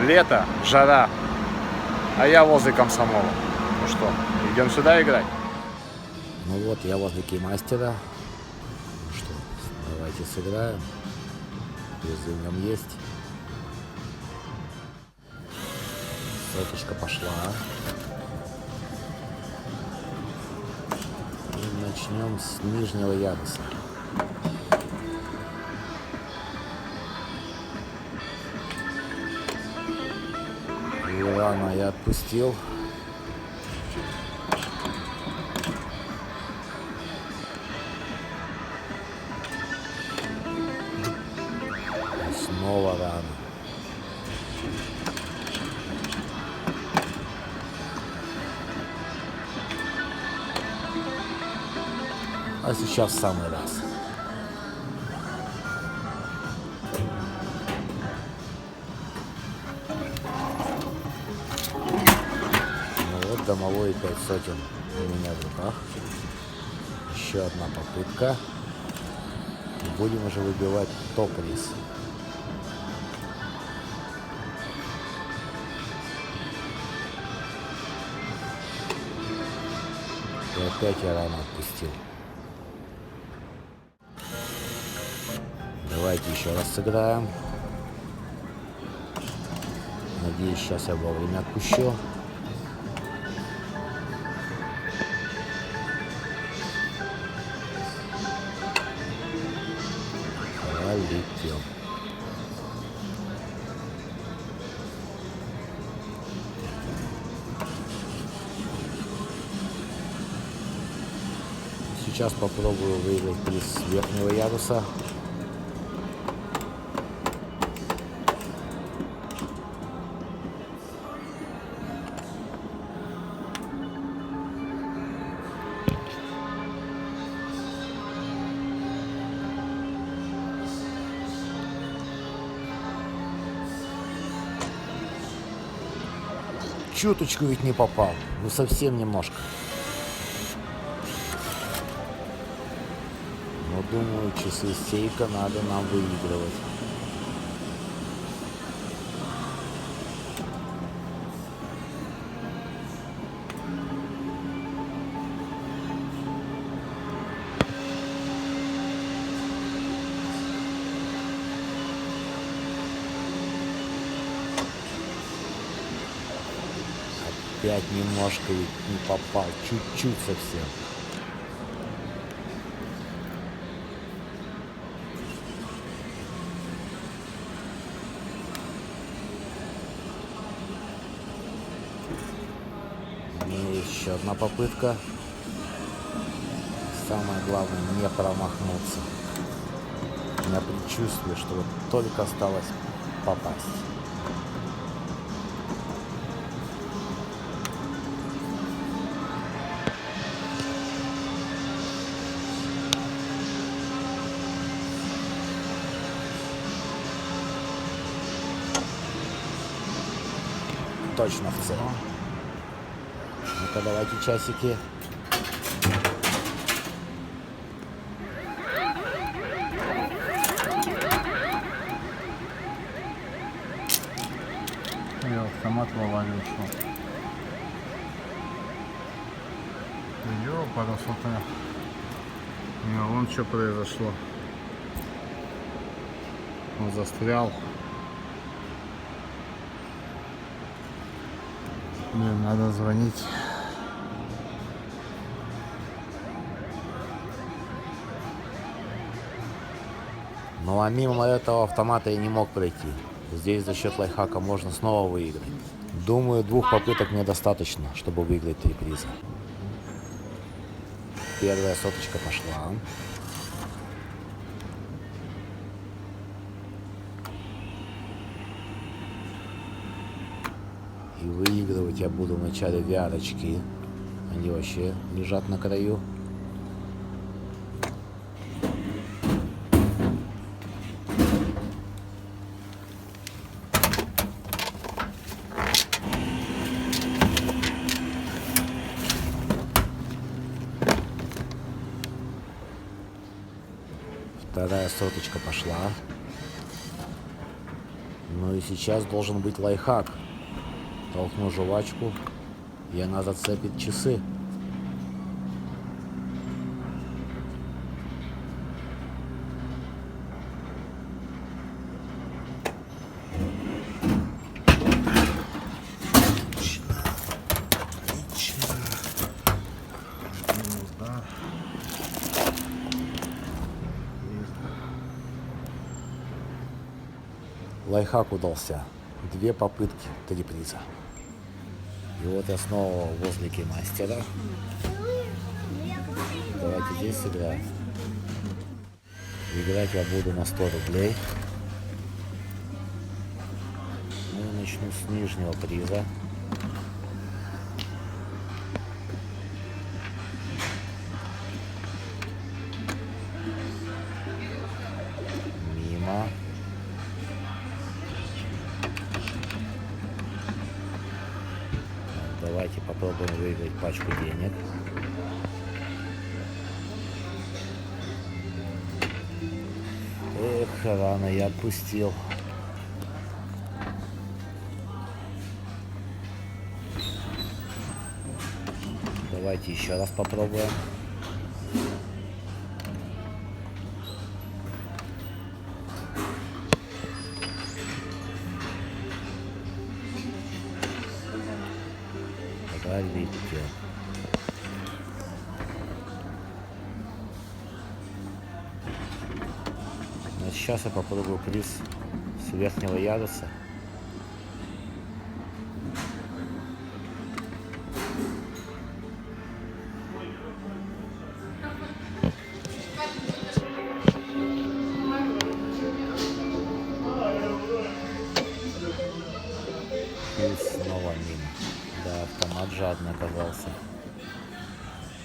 лето, жара, а я возле комсомола. Ну что, идем сюда играть? Ну вот, я возле кеймастера. Ну что, давайте сыграем. Призы в нем есть. Соточка пошла. И начнем с нижнего яруса. И рано я отпустил. И снова рано. А сейчас в самый раз. Ну вот, домовой 5 сотен у меня в руках. Еще одна попытка. И будем уже выбивать топ-приз. И опять я рано отпустил. Давайте еще раз сыграем. Надеюсь, сейчас я вовремя отпущу. Полетел. Сейчас попробую выиграть приз с верхнего яруса. Чуточку ведь не попал. Ну совсем немножко. Но думаю, часы сейка надо нам выигрывать. Опять немножко ведь не попал. Чуть-чуть совсем. У меня есть еще одна попытка. Самое главное не промахнуться. У меня предчувствие, что вот только осталось попасть. Точно в цель. Ну-ка, давайте часики. Я автомат в аварию ушел. Ёпарасота. Вон что произошло. Он застрял. Блин, надо звонить. Ну а мимо этого автомата я не мог пройти. Здесь за счет лайфхака можно снова выиграть. Думаю, 2 попыток мне достаточно, чтобы выиграть 3 приза. Первая соточка пошла. И выигрывать я буду в начале вярочки. Они вообще лежат на краю. Вторая соточка пошла. Ну и сейчас должен быть лайфхак. Толкну жвачку, и она зацепит часы. Лайфхак удался. 2 попытки, 3 приза. И вот я снова возле Кеймастера. Давайте здесь сыграем. Играть я буду на 100 рублей. Ну и начну с нижнего приза. Мимо. Давайте попробуем выиграть пачку денег. Эх, рано я отпустил. Давайте еще раз попробуем. Видите. Но сейчас я попробую приз с верхнего яруса. И снова мимо. Да, автомат жадный оказался.